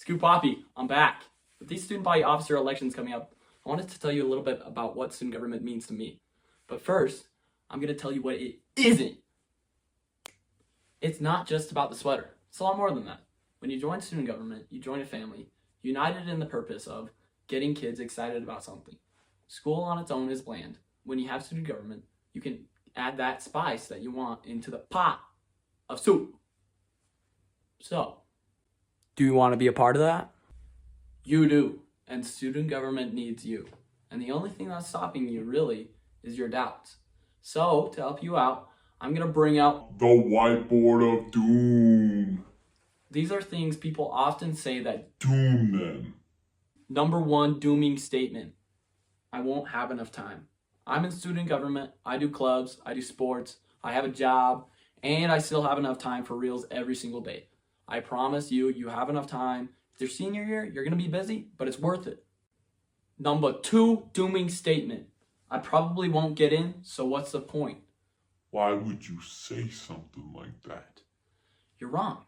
Scoop Poppy, I'm back. With these student body officer elections coming up, I wanted to tell you a little bit about what student government means to me. But first, I'm going to tell you what it isn't. It's not just about the sweater. It's a lot more than that. When you join student government, you join a family, united in the purpose of getting kids excited about something. School on its own is bland. When you have student government, you can add that spice that you want into the pot of soup. So, do you want to be a part of that? You do, and student government needs you. And the only thing that's stopping you, really, is your doubts. So, to help you out, I'm going to bring out the whiteboard of doom. These are things people often say that doom them. Number one dooming statement: I won't have enough time. I'm in student government, I do clubs, I do sports, I have a job, and I still have enough time for reels every single day. I promise you, you have enough time. If your senior year, you're going to be busy, but it's worth it. Number two dooming statement: I probably won't get in, so what's the point? Why would you say something like that? You're wrong.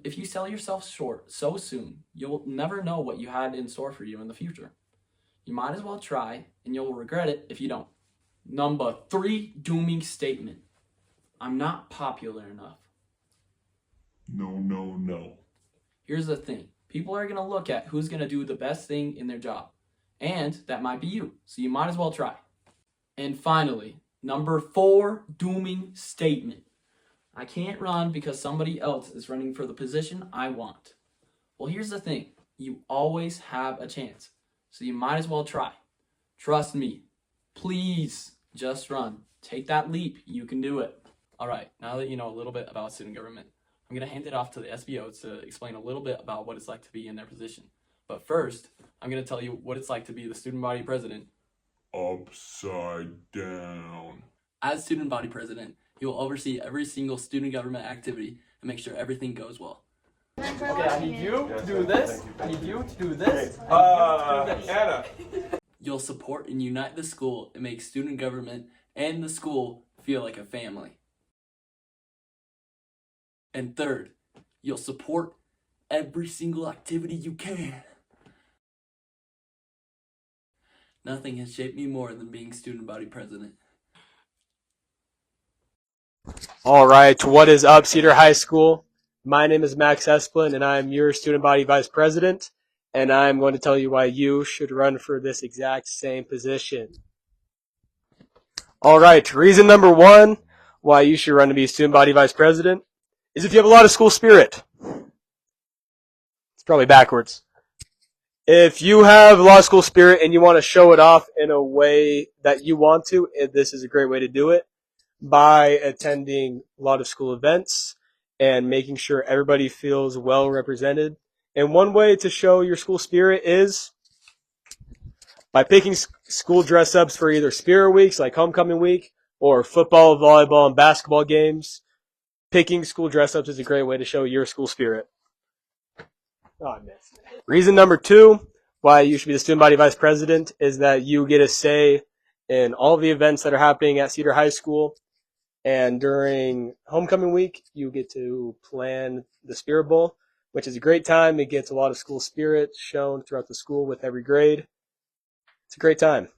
If you sell yourself short so soon, you'll never know what you had in store for you in the future. You might as well try, and you'll regret it if you don't. Number three dooming statement: I'm not popular enough. No. Here's the thing. People are going to look at who's going to do the best thing in their job. And that might be you, so you might as well try. And finally, number four dooming statement: I can't run because somebody else is running for the position I want. Well, here's the thing. You always have a chance, so you might as well try. Trust me. Please, just run. Take that leap. You can do it. All right, now that you know a little bit about student government, I'm going to hand it off to the SBOs to explain a little bit about what it's like to be in their position. But first, I'm going to tell you what it's like to be the student body president. Upside down. As student body president, he will oversee every single student government activity and make sure everything goes well. Okay, I need you to do this. I need you to do this. Anna. You'll support and unite the school and make student government and the school feel like a family. And third, you'll support every single activity you can. Nothing has shaped me more than being student body president. All right, what is up, Cedar High School? My name is Max Esplin, and I'm your student body vice president, and I'm going to tell you why you should run for this exact same position. All right, reason number one why you should run to be student body vice president is if you have a lot of school spirit. It's probably backwards. If you have a lot of school spirit and you want to show it off in a way that you want to, this is a great way to do it by attending a lot of school events and making sure everybody feels well represented. And one way to show your school spirit is by picking school dress-ups for either spirit weeks like homecoming week or football, volleyball, and basketball games. Picking school dress-ups is a great way to show your school spirit. Oh, I missed. Reason number two why you should be the student body vice president is that you get a say in all the events that are happening at Cedar High School. And during homecoming week, you get to plan the Spirit Bowl, which is a great time. It gets a lot of school spirit shown throughout the school with every grade. It's a great time.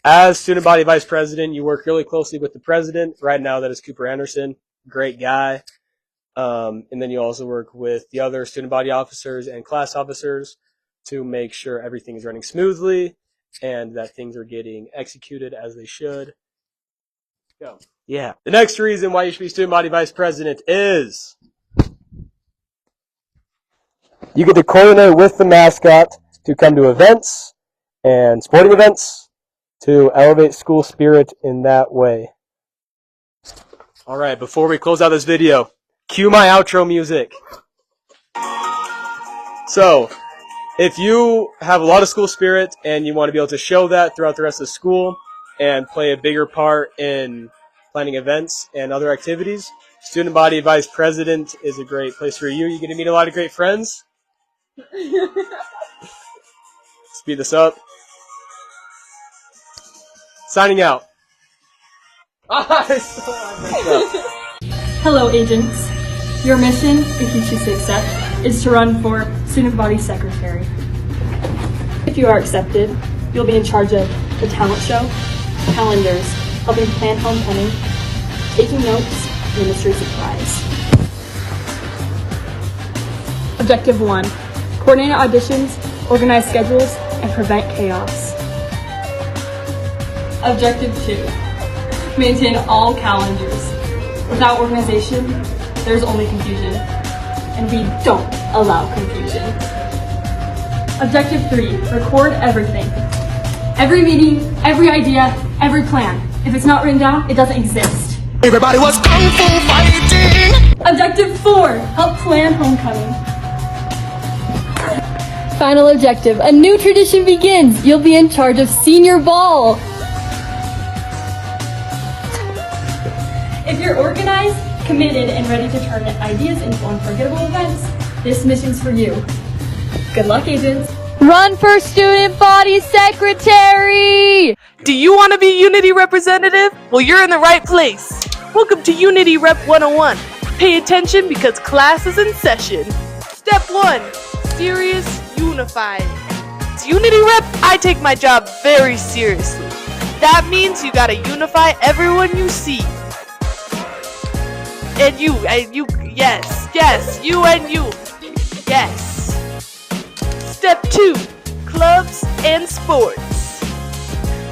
As student body vice president, you work really closely with the president. Right now, that is Cooper Anderson. Great guy. And then you also work with the other student body officers and class officers to make sure everything is running smoothly and that things are getting executed as they should. Go. Yeah. The next reason why you should be student body vice president is you get to coordinate with the mascot to come to events and sporting events to elevate school spirit in that way. All right, before we close out this video, cue my outro music. So, if you have a lot of school spirit and you want to be able to show that throughout the rest of the school and play a bigger part in planning events and other activities, student body vice president is a great place for you. You get to meet a lot of great friends. Speed this up. Signing out. Hello, agents. Your mission, if you choose to accept, is to run for student body secretary. If you are accepted, you'll be in charge of the talent show, calendars, helping plan homecoming, taking notes, and the mystery surprise. Objective 1, coordinate auditions, organize schedules, and prevent chaos. Objective 2, maintain all calendars. Without organization, there's only confusion, and we don't allow confusion. Objective 3, record everything. Every meeting, every idea, every plan. If it's not written down, it doesn't exist. Everybody was kung fu fighting. Objective 4, help plan homecoming. Final objective, a new tradition begins. You'll be in charge of senior ball. If you're organized, committed, and ready to turn ideas into unforgettable events, this mission's for you. Good luck, agents. Run for student body secretary! Do you want to be Unity representative? Well, you're in the right place. Welcome to Unity Rep 101. Pay attention because class is in session. Step 1, serious unifying. As Unity Rep, I take my job very seriously. That means you gotta unify everyone you see. And you, yes, you and you, yes. Step 2, clubs and sports.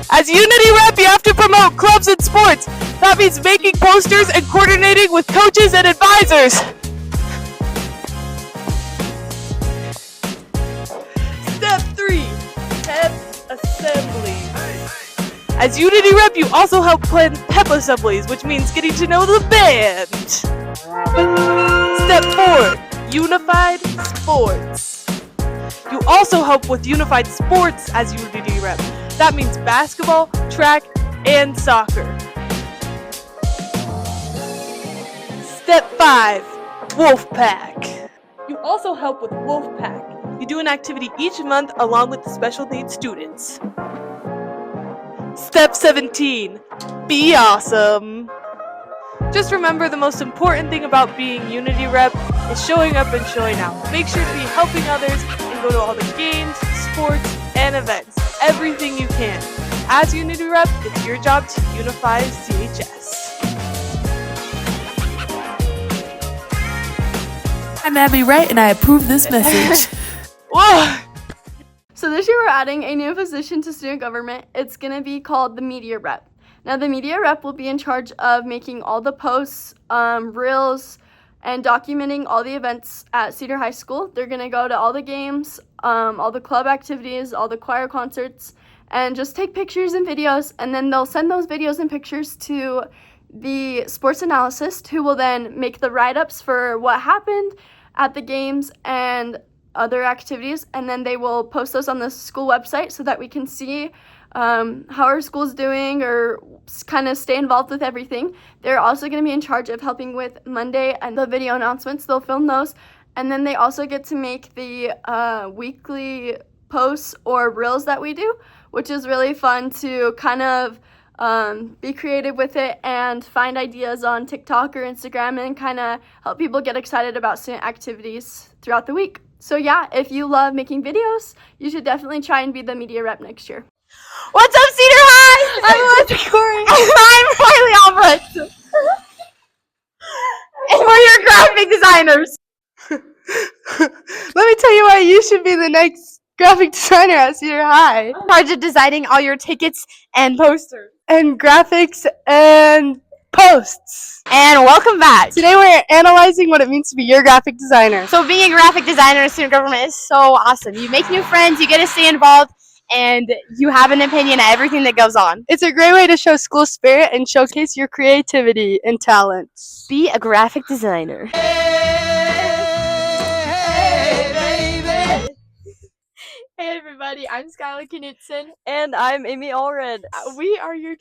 As Unity Rep, you have to promote clubs and sports. That means making posters and coordinating with coaches and advisors. Step 3, pep assemblies. As Unity Rep, you also help plan pep assemblies, which means getting to know the band. Step 4, unified sports. You also help with unified sports as Unity Rep. That means basketball, track, and soccer. Step 5, Wolfpack. You also help with Wolfpack. You do an activity each month along with the special needs students. Step 17, be awesome. Just remember the most important thing about being Unity Rep is showing up and showing out. Make sure to be helping others and go to all the games, sports, and events. Everything you can. As Unity Rep, it's your job to unify CHS. I'm Abby Wright and I approve this message. Whoa! So this year we're adding a new position to student government. It's going to be called the media rep. Now the media rep will be in charge of making all the posts, reels, and documenting all the events at Cedar High School. They're going to go to all the games, all the club activities, all the choir concerts, and just take pictures and videos, and then they'll send those videos and pictures to the sports analyst, who will then make the write-ups for what happened at the games and other activities, and then they will post those on the school website so that we can see how our school's doing or kind of stay involved with everything. They're also going to be in charge of helping with Monday and the video announcements. They'll film those, and then they also get to make the weekly posts or reels that we do, which is really fun to kind of be creative with it and find ideas on TikTok or Instagram and kind of help people get excited about student activities throughout the week. So yeah, if you love making videos, you should definitely try and be the media rep next year. What's up, Cedar High? I'm Elizabeth Corey. I'm Riley Albrecht. And we're your graphic designers. Let me tell you why you should be the next graphic designer at Cedar High. In charge of designing all your tickets and posters. And graphics and posts. And welcome back. Today we're analyzing what it means to be your graphic designer. So being a graphic designer in student government is so awesome. You make new friends, you get to stay involved, and you have an opinion on everything that goes on. It's a great way to show school spirit and showcase your creativity and talents. Be a graphic designer. Hey everybody, I'm Skylar Knutson. And I'm Amy Allred. We are your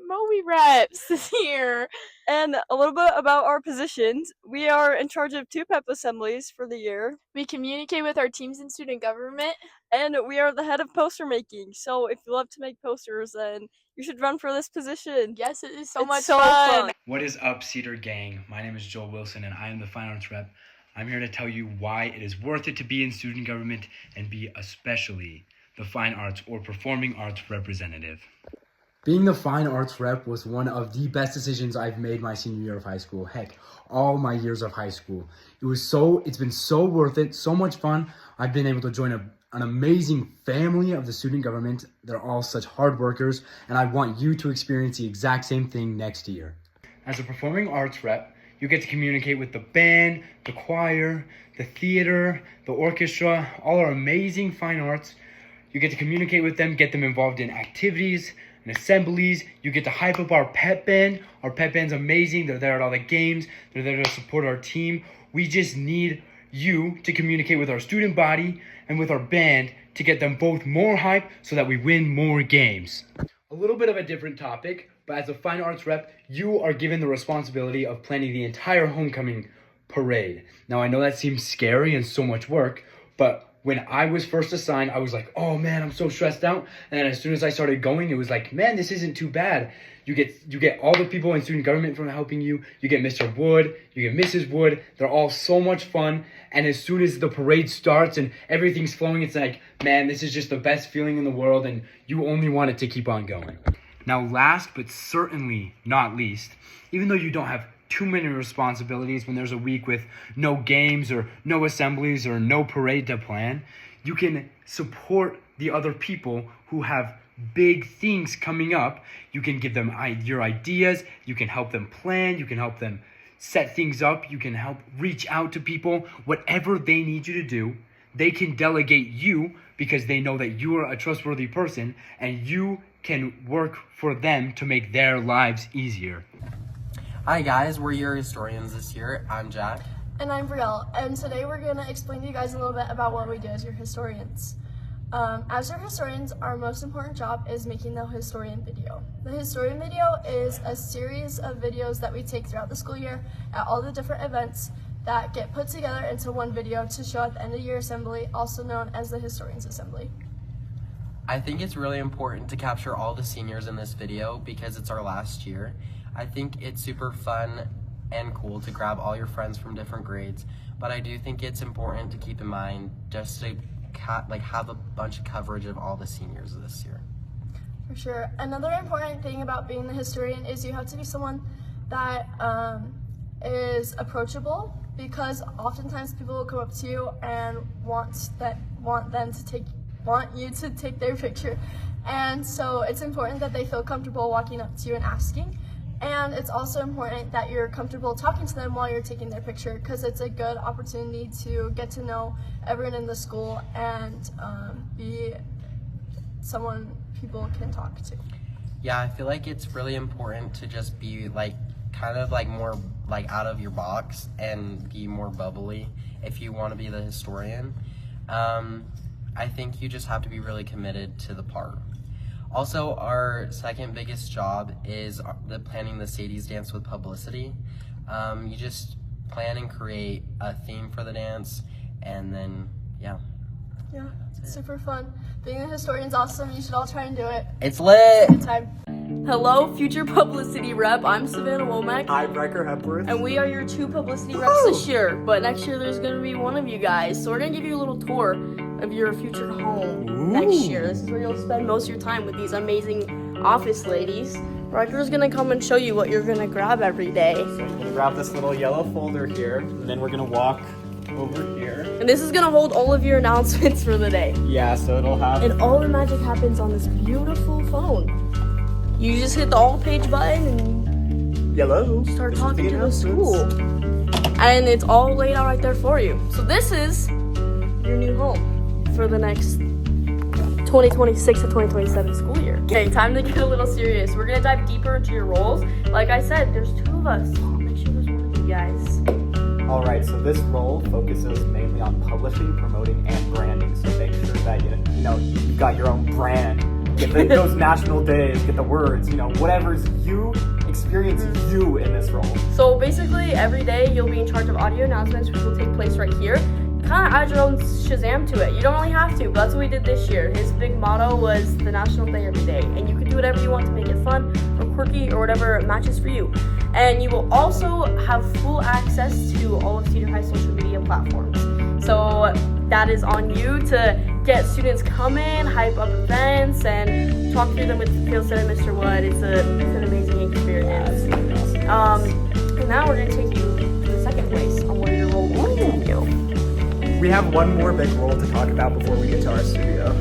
Moe reps this year. And a little bit about our positions. We are in charge of 2 pep assemblies for the year. We communicate with our teams in student government. And we are the head of poster making. So if you love to make posters, then you should run for this position. Yes, it is It's so fun. What is up, Cedar Gang? My name is Joel Wilson, and I am the Fine Arts Rep. I'm here to tell you why it is worth it to be in student government and be especially the fine arts or performing arts representative. Being the fine arts rep was one of the best decisions I've made my senior year of high school. Heck, all my years of high school. It's been so worth it, so much fun. I've been able to join an amazing family of the student government. They're all such hard workers, and I want you to experience the exact same thing next year. As a performing arts rep, you get to communicate with the band, the choir, the theater, the orchestra, all our amazing fine arts. You get to communicate with them, get them involved in activities and assemblies. You get to hype up our pep band. Our pep band's amazing. They're there at all the games. They're there to support our team. We just need you to communicate with our student body and with our band to get them both more hype so that we win more games. A little bit of a different topic, but as a fine arts rep, you are given the responsibility of planning the entire homecoming parade. Now, I know that seems scary and so much work, but when I was first assigned, I was like, oh man, I'm so stressed out. And then as soon as I started going, it was like, man, this isn't too bad. You get all the people in student government from helping you. You get Mr. Wood, you get Mrs. Wood. They're all so much fun. And as soon as the parade starts and everything's flowing, it's like, man, this is just the best feeling in the world, and you only want it to keep on going. Now, last but certainly not least, even though you don't have too many responsibilities when there's a week with no games or no assemblies or no parade to plan, you can support the other people who have big things coming up. You can give them your ideas, you can help them plan, you can help them set things up, you can help reach out to people. Whatever they need you to do, they can delegate you because they know that you are a trustworthy person and you can work for them to make their lives easier. Hi guys, we're your historians this year. I'm Jack. And I'm Brielle, and today we're going to explain to you guys a little bit about what we do as your historians. As your historians, our most important job is making the historian video. The historian video is a series of videos that we take throughout the school year at all the different events that get put together into one video to show at the end of year assembly, also known as the Historians Assembly. I think it's really important to capture all the seniors in this video because it's our last year. I think it's super fun and cool to grab all your friends from different grades, but I do think it's important to keep in mind just to have a bunch of coverage of all the seniors this year. For sure. Another important thing about being the historian is you have to be someone that is approachable, because oftentimes people will come up to you and want you to take their picture, and so it's important that they feel comfortable walking up to you and asking. And it's also important that you're comfortable talking to them while you're taking their picture, because it's a good opportunity to get to know everyone in the school and be someone people can talk to. Yeah, I feel like it's really important to just be more out of your box and be more bubbly if you want to be the historian. I think you just have to be really committed to the part. Also, our second biggest job is planning the Sadie's dance with publicity. You just plan and create a theme for the dance, and then, yeah. Yeah, it's super fun. Being a historian's awesome. You should all try and do it. It's lit! Good time. Hello, future publicity rep. I'm Savannah Womack. I'm Riker Hepworth. And we are your 2 publicity reps this year. But next year there's going to be one of you guys. So we're going to give you a little tour of your future home next year. This is where you'll spend most of your time with these amazing office ladies. Riker's going to come and show you what you're going to grab every day. So we're going to grab this little yellow folder here, and then we're going to walk over here. And this is going to hold all of your announcements for the day. Yeah, so it'll have... And all the magic happens on this beautiful phone. You just hit the all page button and yellow. Start talking to the school. And it's all laid out right there for you. So this is your new home for the next 2026 to 2027 school year. Okay, time to get a little serious. We're gonna dive deeper into your roles. Like I said, there's 2 of us. Make sure there's one of you guys. All right, so this role focuses mainly on publishing, promoting, and branding. So make sure that you got your own brand. Get those national days, get the words, whatever's you, experience you in this role. So basically, every day you'll be in charge of audio announcements, which will take place right here. Kind of add your own Shazam to it. You don't really have to, but that's what we did this year. His big motto was the National Day every day, and you can do whatever you want to make it fun or quirky or whatever matches for you. And you will also have full access to all of Cedar High social media platforms. So that is on you to get students come in, hype up events, and talk through them with Field Set and Mr. Wood. It's an amazing experience. And now we're going to take you to the second place on where your role will continue. We have one more big role to talk about before we get to our studio.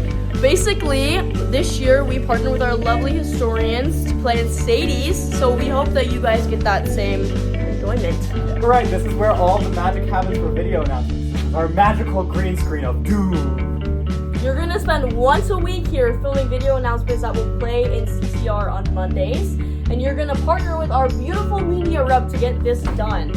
Basically, this year we partnered with our lovely historians to play in Sadie's, so we hope that you guys get that same enjoyment. Right, this is where all the magic happens for video announcements. This is our magical green screen of doom. You're gonna spend once a week here filming video announcements that will play in CCR on Mondays, and you're gonna partner with our beautiful media rep to get this done.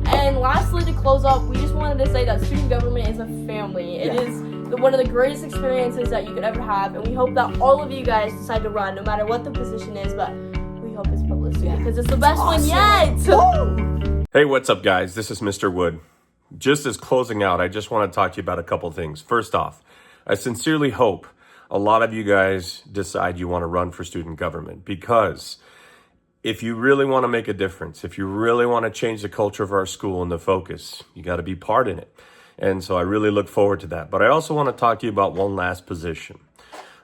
And lastly, to close up, we just wanted to say that student government is a family. It is one of the greatest experiences that you could ever have, and we hope that all of you guys decide to run, no matter what the position is, but we hope it's publicity, because it's the best one yet! Hey, what's up, guys? This is Mr. Wood. Just as closing out, I just want to talk to you about a couple things. First off, I sincerely hope a lot of you guys decide you want to run for student government, because if you really want to make a difference, if you really want to change the culture of our school and the focus, you got to be part in it. And so I really look forward to that. But I also want to talk to you about one last position.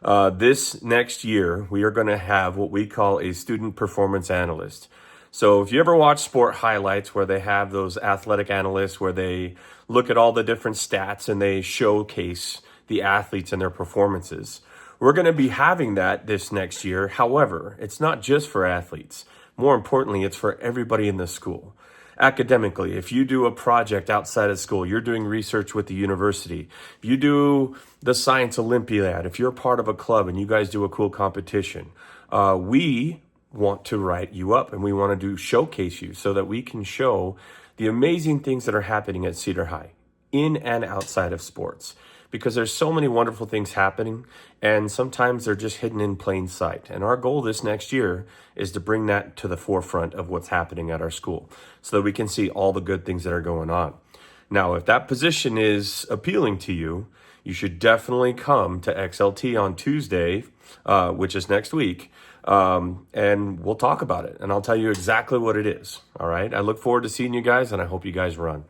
This next year, we are going to have what we call a student performance analyst. So if you ever watch sport highlights where they have those athletic analysts where they look at all the different stats and they showcase the athletes and their performances, we're going to be having that this next year. However, it's not just for athletes. More importantly, it's for everybody in the school. Academically, if you do a project outside of school, you're doing research with the university, if you do the Science Olympiad, if you're part of a club and you guys do a cool competition, we want to write you up and we want to showcase you so that we can show the amazing things that are happening at Cedar High in and outside of sports. Because there's so many wonderful things happening, and sometimes they're just hidden in plain sight. And our goal this next year is to bring that to the forefront of what's happening at our school so that we can see all the good things that are going on. Now, if that position is appealing to you, you should definitely come to XLT on Tuesday, which is next week, and we'll talk about it. And I'll tell you exactly what it is, all right? I look forward to seeing you guys, and I hope you guys run.